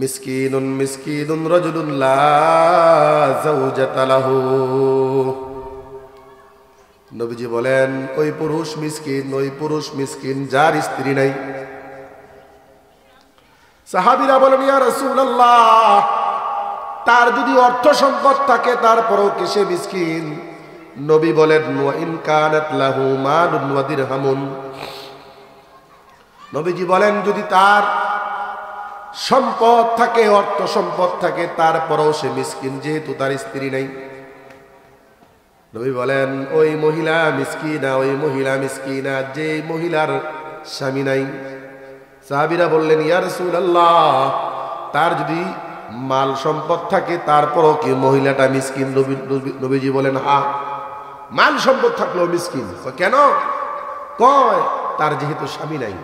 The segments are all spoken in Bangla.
মিসকিনুন মিসকিনুন রাজুলুন লা যাওজাতা লাহু। নবীজি বলেন ওই পুরুষ মিসকিন যার স্ত্রী নাই। সাহাবীরা বলেন ইয়া রাসূলুল্লাহ, তার যদি অর্থ সম্পদ থাকে তারপরেও কি সে মিসকিন? নবী বলেন ওয়া ইন কানাত লাহু মালুন ওয়া দিরহামুন। নবীজি বলেন যদি তার সম্পদ থাকে, অর্থ সম্পদ থাকে, তারপরেও সে মিসকিন, যেহেতু তার স্ত্রী নাই। নবী বলেন ওই মহিলা মিসকিনা যে মহিলার স্বামী নাই। সাহাবীরা বললেন ইয়া রাসূলুল্লাহ, তার যদি মাল সম্পদ থাকে তারপরও কি মহিলাটা মিসকিন? নবীজি বলেন হ্যাঁ, মাল সম্পদ থাকলেও মিসকিন। কেন? কয় তার যেহেতু স্বামী নাই।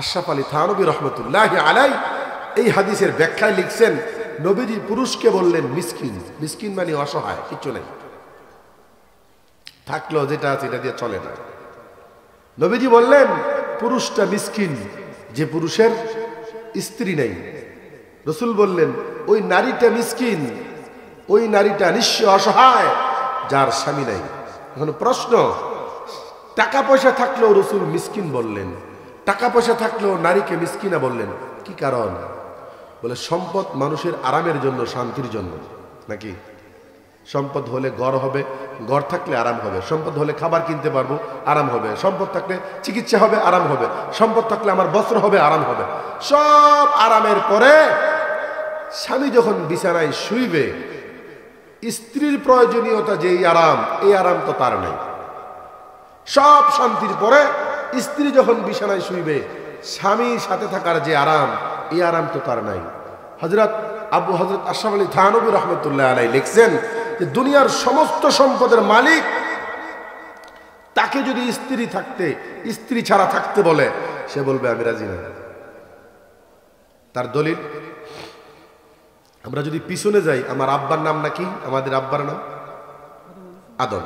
আশরাফ আলী থানভী রহমতুল্লাহি আলাইহি এই হাদিসের ব্যাখ্যায় লিখছেন নবীজি পুরুষকে বললেন মিসকিন মানে অসহায়, কিচ্ছু নাই, থাকলেও যেটা আছে এটা দিয়ে চলে না। নবীজি বললেন পুরুষটা মিসকিন যে পুরুষের স্ত্রী নেই। রাসূল বললেন ওই নারীটা মিসকিন, ওই নারীটা নিঃস্ব অসহায় যার স্বামী নাই। এখন প্রশ্ন, টাকা পয়সা থাকলেও রাসূল মিসকিন বললেন, টাকা পয়সা থাকলেও নারীকে মিসকিনা বললেন, কি কারণ? বলে সম্পদ মানুষের আরামের জন্য, শান্তির জন্য। নাকি সম্পদ হলে ঘর হবে, ঘর থাকলে আরাম হবে, সম্পদ হলে খাবার কিনতে পারবো, আরাম হবে, সম্পদ থাকলে চিকিৎসা হবে, আরাম হবে, সম্পদ থাকলে আমার বস্ত্র হবে, আরাম হবে। সব আরামের পরে স্বামী যখন বিছানায় শুইবে, স্ত্রীর প্রয়োজনীয়তা যেই আরাম, এই আরাম তো তার নাই। সব শান্তির পরে স্ত্রী যখন বিছানায় শুইবে, স্বামীর সাথে থাকার যে আরাম, এই আরাম তো তার নাই। হযরত আশরাফ আলী থানভী রহমতুল্লাহ আলাইহি লিখছেন যে দুনিয়ার সমস্ত সম্পদের মালিক তাকে যদি স্ত্রী ছাড়া থাকতে বলে, সে বলবে আমি রাজি না। তার দলিল, আমরা যদি পিছনে যাই, আমার আব্বার নাম নাকি? আমাদের আব্বার নাম আদম।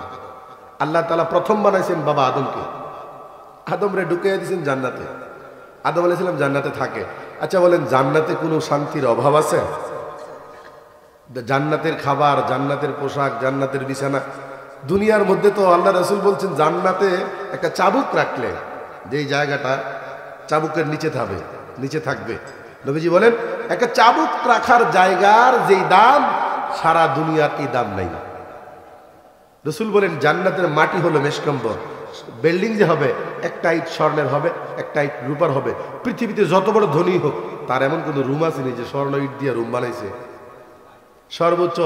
আল্লাহ তাআলা প্রথম বানাইছেন বাবা আদমকে, আদমরে ঢুকিয়ে দিয়েছেন জান্নাতে। আদম আলাইহিস সালাম জান্নাতে থাকে। আচ্ছা বলেন, জান্নাতে কোনো শান্তির অভাব আছে? জান্নাতের খাবার, জান্নাতের পোশাক, জান্নাতের বিছানা, দুনিয়ার মধ্যে তো আল্লাহ রাসূল বলছেন জান্নাতে একটা চাবুক রাখলে যেই জায়গাটা চাবুকের নিচে থাকবে, নবীজি বলেন একটা চাবুক রাখার জায়গার যেই দাম, সারা দুনিয়ার এই দাম নাই। রাসূল বলেন জান্নাতের মাটি হলো মেশকাম্বর, বিল্ডিং যে হবে একটা ইট স্বর্ণের হবে, একটা ইট রূপার হবে। পৃথিবীতে যত বড় ধনী হোক, তার এমন কোনো রুম আছে যে স্বর্ণ ইট দিয়ে রুম বানাইছে? সর্বোচ্চ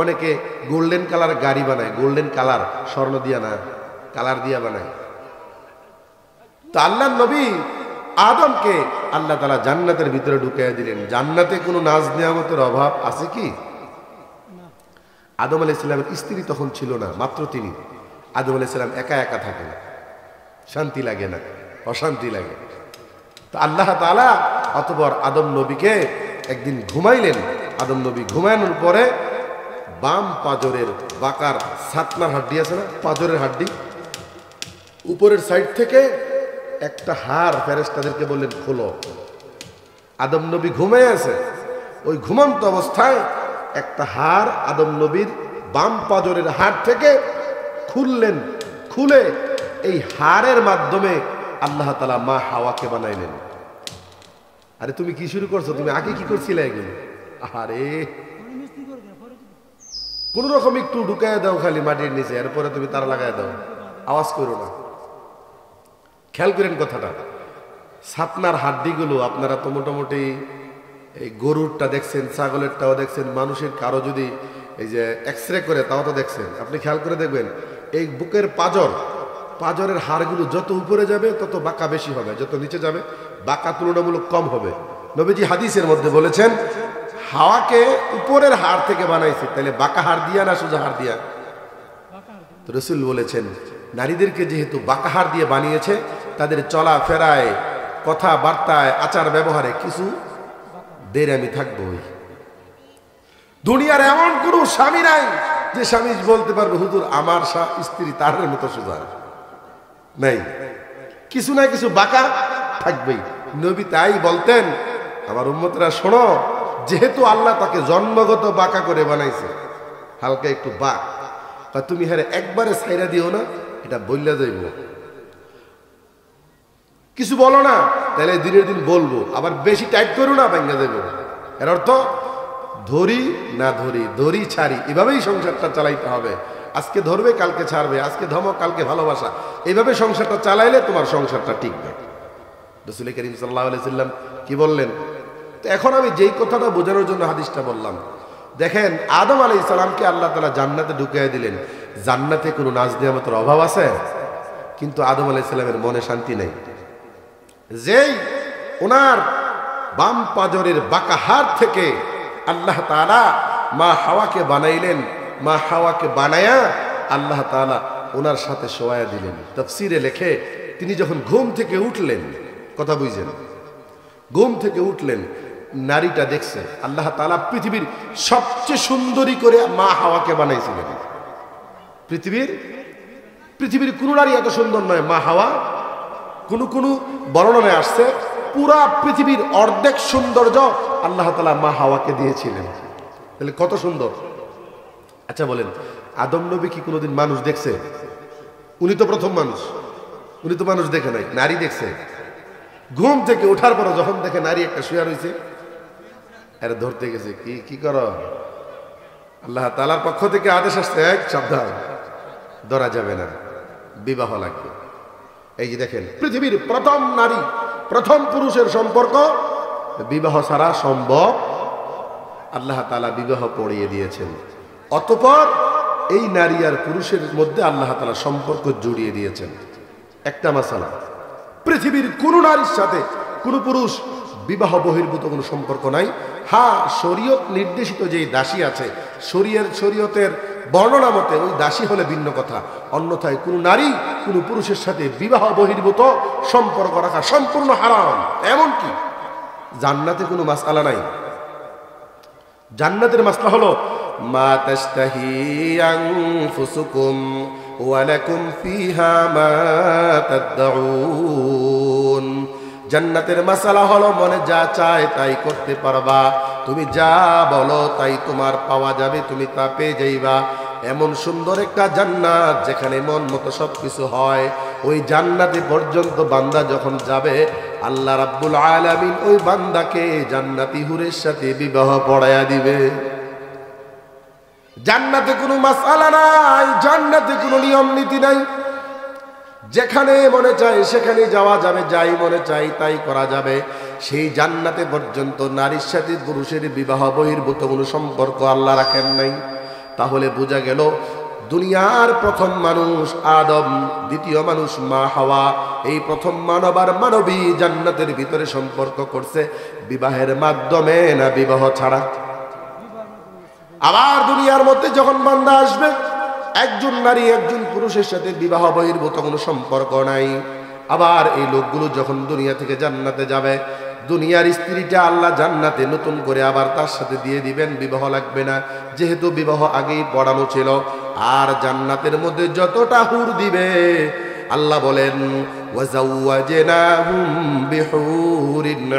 অনেকে গোল্ডেন কালার গাড়ি বানায়, গোল্ডেন কালার, স্বর্ণ দিয়া না, কালার দিয়া বানায়। তো আল্লাহর নবী আদমকে আল্লাহ তাআলা জান্নাতের ভিতরে ঢুকিয়ে দিলেন। জান্নাতে কোনো নাজ নিয়ামতের অভাব আছে কি? আদম আলাইহিস সালামের স্ত্রী তখন ছিল না, মাত্র তিনি। আদম আলাইহিস সালাম একা থাকেন, শান্তি লাগে না, অশান্তি লাগে। তো আল্লাহ তাআলা অতঃপর আদম নবীকে একদিন ঘুমাইলেন। আদম নবী ঘুমানোর পরে বাম পাজরের বাকার ছাতনার হাড্ডি আছে না, পাজরের হাড্ডি, উপরের সাইড থেকে একটা হাড় ফেরেশতাদেরকে বললেন খোলো। আদম নবী ঘুমিয়ে আছে, ওই ঘুমন্ত অবস্থায় একটা হাড় আদম নবীর বাম পাজরের হাড় থেকে খুললেন। খুলে এই হাড়ের মাধ্যমে আল্লাহ তাআলা মা হাওয়াকে বানাইলেন। আরে তুমি কি শুরু করছো? তুমি আগে কি করছিলে এগুলো? আরে কোন রকম একটু ঢুকায় দাও খালি মাটির নিচে, এরপরে তুমি তারা লাগাই দাও, আওয়াজ করো না। খেয়াল করেন কথাটা। ছাতনার হাড্ডিগুলো আপনারা তো মোটামুটি এই গরুরটা দেখছেন, ছাগলেরটাও দেখছেন, মানুষের কারো যদি এই যে এক্সরে করে তাও তো দেখছেন। আপনি খেয়াল করে দেখবেন এই বুকের পাজরের হাড়গুলো যত উপরে যাবে তত বাঁকা বেশি হবে, যত নিচে যাবে বাঁকা তুলনামূলক কম হবে। নবীজি হাদিসের মধ্যে বলেছেন হাওয়াকে উপরের হাড় থেকে বানাইছে, তাহলে বাঁকা হাড় দিয়া না সোজা হাড় দিয়া? তো রাসূল বলেছেন নারীদেরকে যেহেতু বাঁকা হাড় দিয়ে বানিয়েছে, তাদের চলা ফেরায়, কথাবার্তায়, আচার ব্যবহারে কিছু দেরামি থাকবই। দুনিয়ার এমন কোন স্বামী নাই যে স্বামী বলতে পারবে হুজুর আমার স্ত্রী তার মতো সোজা নাই, কিছু না কিছু বাঁকা থাকবেই। নবী তাই বলতেন আমার উম্মতরা শোনো, যেহেতু আল্লাহ তাকে জন্মগত বাঁকা করে বানাইছে, হালকা একটু বাঁক, তুমি হ্যাঁ একবারে ছাইরা দিও না, এটা বললে যাইব। কিছু বলো না, তাহলে দিনের দিন বলবো, আবার বেশি টাইট করো না, ভাঙ্গা যাইব। এর অর্থ ধরি না ধরি, ধরি ছাড়ি, এভাবেই সংসারটা চালাইতে হবে। আজকে ধরবে, কালকে ছাড়বে, আজকে ধমক, কালকে ভালোবাসা, এইভাবে সংসারটা চালাইলে তোমার সংসারটা টিকবে। রাসূল করিম সাল্লাল্লাহু আলাইহি সাল্লাম কি বললেন? তো এখন আমি যেই কথাটা বোঝানোর জন্য হাদিসটা বললাম, দেখেন আদম আলাইহিস সালামকে আল্লাহ তাআলা জান্নাতে ঢুকিয়ে দিলেন। জান্নাতে কোনো নাজ নিয়ামতের অভাব আছে? কিন্তু আদম আলাইহিস সালামের মনে শান্তি নেই। যেই ওনার বাম পাজরের বাঁকা হাত থেকে আল্লাহ তাআলা মা হাওয়াকে বানাইলেন, মা হাওয়াকে বানায়া আল্লাহ তাআলা ওনার সাথে শোয়ায়া দিলেন। তাফসীরে লেখে, তিনি যখন ঘুম থেকে উঠলেন, কথা বুঝছেন, ঘুম থেকে উঠলেন, নারীটা দেখছে আল্লাহ তাআলা পৃথিবীর সবচেয়ে সুন্দরী করে মা হাওয়াকে বানাইছিলেন। পৃথিবীর কোন নারী এত সুন্দর নয়। মা হাওয়া, কোন বর্ণনায় আসছে পুরা পৃথিবীর অর্ধেক সৌন্দর্য আল্লাহ তাআলা মা হাওয়াকে দিয়েছিলেন। তাহলে কত সুন্দর। আচ্ছা বলেন, আদম নবী কি কোনোদিন মানুষ দেখছে? উনি তো প্রথম মানুষ, উনি তো মানুষ দেখে নাই, নারী দেখছে। ঘুম থেকে ওঠার পর যখন দেখে নারী একটা শুয়ে রয়েছে, এরা ধরতে গেছে, কি করো? আল্লাহ তাআলার পক্ষ থেকে আদেশ আসছে, এক সাবধান, ধরা যাবে না, বিবাহ লাগবে। এই যে দেখেন, পৃথিবীর প্রথম নারী, প্রথম পুরুষের সম্পর্ক বিবাহ ছাড়া সম্ভব। আল্লাহ তাআলা বিবাহ পড়িয়ে দিয়েছেন। অতঃপর এই নারী আর পুরুষের মধ্যে আল্লাহ তাআলা সম্পর্ক জড়িয়ে দিয়েছেন। একটা মাসালা, পৃথিবীর কোন নারীর সাথে কোন পুরুষ বিবাহ বহির্ভূত কোনো সম্পর্ক নাই। হ্যাঁ, শরীয়ত নির্দেশিত যেই দাসী আছে, শরীয়তের বর্ণনা মতে ওই দাসী হলে ভিন্ন কথা, অন্যথায় কোন নারী কোন পুরুষের সাথে বিবাহ বহির্ভূত সম্পর্ক রাখা সম্পূর্ণ হারাম। এমনকি জান্নাতে কোনো মাসআলা নাই। জান্নাতের মাসলা হলো মা তাশতাহি আনফুসুকুম ওয়া লাকুম ফিহা মা তাদউন। জান্নাতের মাসালা হলো মনে যা চায় তাই করতে পারবা, তুমি যা বলো তাই তোমার পাওয়া যাবে, তুমি তা পেয়ে যাইবা। এমন সুন্দর একটা জান্নাত যেখানে মন মতো সবকিছু হয়। ওই জান্নাতে পর্যন্ত বান্দা যখন যাবে, আল্লাহ রাব্বুল আলামিন ওই বান্দাকে জান্নাতি হুরের সাথে বিবাহ পড়ায়া দিবে। জান্নাতে কোনো মাসআলা নাই, জান্নাতে কোনো নিয়ম নীতি নাই। যেখানে মনে চায় সেখানে যাওয়া যাবে, যাই মনে চাই তাই করা যাবে। সেই জান্নাতে পর্যন্ত নারীর সাথে পুরুষের বিবাহ বহির্ভূত কোনো সম্পর্ক আল্লাহ রাখেন নাই। তাহলে বোঝা গেল, দুনিয়ার প্রথম মানুষ আদম, দ্বিতীয় মানুষ মা হাওয়া, এই প্রথম মানব আর মানবী জান্নাতের ভিতরে সম্পর্ক করছে বিবাহের মাধ্যমে, না বিবাহ ছাড়া? আবার দুনিয়ার মধ্যে যখন বান্দা আসবে, একজন নারী একজন পুরুষের সাথে বিবাহ বহির্ভূত কোনো সম্পর্ক নাই। আবার এই লোকগুলো যখন দুনিয়া থেকে জান্নাতে যাবে, দুনিয়ার স্ত্রীটা আল্লাহ জান্নাতে নতুন করে আবার তার সাথে দিয়ে দিবেন, বিবাহ লাগবে না, যেহেতু বিবাহ আগেই পড়ানো ছিল। আর জান্নাতের মধ্যে যতটা হুর দিবে, আল্লাহ বলেন ওয়াজাওয়াজনাহুম বিহুরিন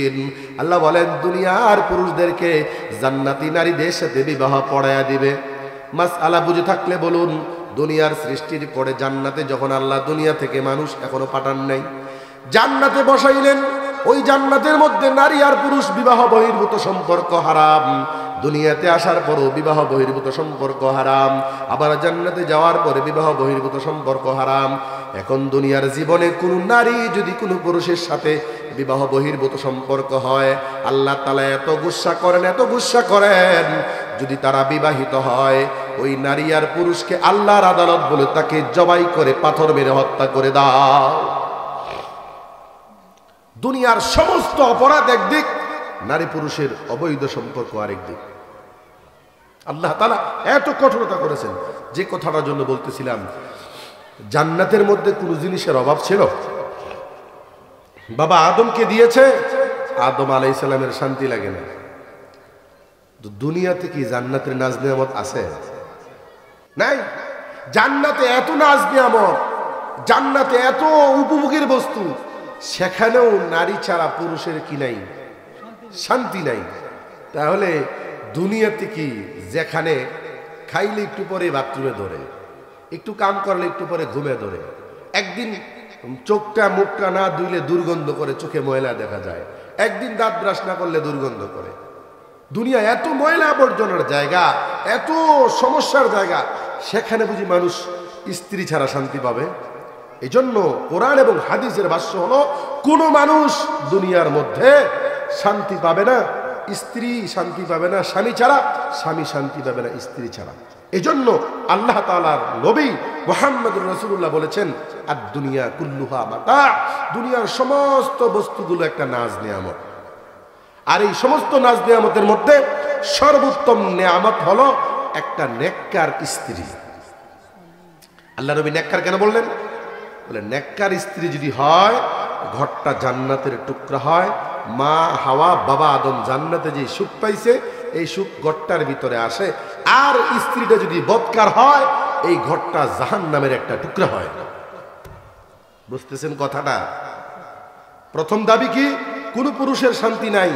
ঈন। আল্লাহ বলেন দুনিয়ার পুরুষদেরকে জান্নাতি নারীদের সাথে বিবাহ পড়ায়া দিবে। মাসআলা বুঝে থাকলে বলুন, দুনিয়ার সৃষ্টির পরে জান্নাতে যখন আল্লাহ দুনিয়া থেকে মানুষ এখনো পাঠান নাই, জান্নাতে বসাইলেন, ওই জান্নাতের মধ্যে নারী আর পুরুষ বিবাহ বহির্ভূত সম্পর্ক হারাম। দুনিয়াতে আসার পরও বিবাহ বহির্ভূত সম্পর্ক হারাম, আবার জান্নাতে যাওয়ার পরে বিবাহ বহির্ভূত সম্পর্ক হারাম। এখন দুনিয়ার জীবনে কোন নারী যদি কোনো পুরুষের সাথে বিবাহ বহির্ভূত সম্পর্ক হয়, আল্লাহ তাআলা এত গুসা করেন, এত গুসা করেন, যদি তারা বিবাহিত হয়, ওই নারী আর পুরুষকে আল্লাহর আদালত বলে তাকে জবাই করে পাথর মেরে হত্যা করে দাও। দুনিয়ার সমস্ত অপরাধ একদিক, নারী পুরুষের অবৈধ সম্পর্ক আরেক দিক। আল্লাহ তাআলা এত কঠোরতা করেছেন। যে কথাটার জন্য বলতেছিলাম, জান্নাতের মধ্যে কোন জিনিসের অভাব ছিল? বাবা আদমকে দিয়েছে, আদম আলাইহিস সালামের শান্তি লাগে না। দুনিয়াতে কি জান্নাতের নাজ নিয়ামত আছে? নাই। জান্নাতে এত নাজ নিয়ামত, জান্নাতে এত উপভোগের বস্তু, সেখানেও নারী ছাড়া পুরুষের কি নাই, শান্তি নাই। তাহলে দুনিয়াতে কি, যেখানে খাইলে একটু পরে বাথরুমে ধরে, একটু কাম করলে একটু পরে ঘুমে ধরে, একদিন চোখটা মুখটা না ধুইলে দুর্গন্ধ করে, চোখে ময়লা দেখা যায়, একদিন দাঁত ব্রাশ না করলে দুর্গন্ধ করে। দুনিয়া এত ময়লা আবর্জনার জায়গা, এত সমস্যার জায়গা, সেখানে বুঝি মানুষ স্ত্রী ছাড়া শান্তি পাবে? এই জন্য কোরআন এবং হাদিসের ভাষ্য হলো, কোন মানুষ দুনিয়ার মধ্যে শান্তি পাবে না, স্ত্রী শান্তি পাবে না স্বামী ছাড়া, স্বামী শান্তি পাবে না স্ত্রী ছাড়া। এজন্য আল্লাহ তাআলার নবী মুহাম্মদুর রাসূলুল্লাহ বলেছেন, আর দুনিয়া কুল্লুহা মাতা, দুনিয়ার সমস্ত বস্তুগুলো একটা নাজ নিয়ামত। আর এই সমস্ত নাজ নিয়ামতের মধ্যে সর্বোত্তম নিয়ামত হলো একটা নেককার স্ত্রী। আল্লাহ নবী নেককার কেন বললেন? বলে নেককার স্ত্রী যদি হয়, ঘরটা জান্নাতের টুকরা হয়। মা হাওয়া, বাবা আদম জান্নাতে যে সুখ পাইছে, এই সুখ ঘরটার ভিতরে আসে। আর স্ত্রীটা যদি বদকার হয়, এই ঘরটা জাহান্নামের একটা টুকরা হয়। বুঝতেছেন কথাটা? প্রথম দাবি কি? কোন পুরুষের শান্তি নাই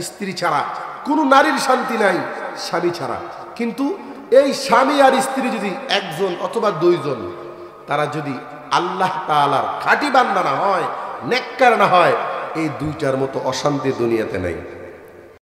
স্ত্রী ছাড়া, কোন নারীর শান্তি নাই স্বামী ছাড়া। কিন্তু এই স্বামী আর স্ত্রী যদি একজন অথবা দুইজন, তারা যদি আল্লাহ তাআলার খাঁটি বান্দা না হয়, নেককার না হয়, এই দুইটার মতো অশান্তি দুনিয়াতে নাই।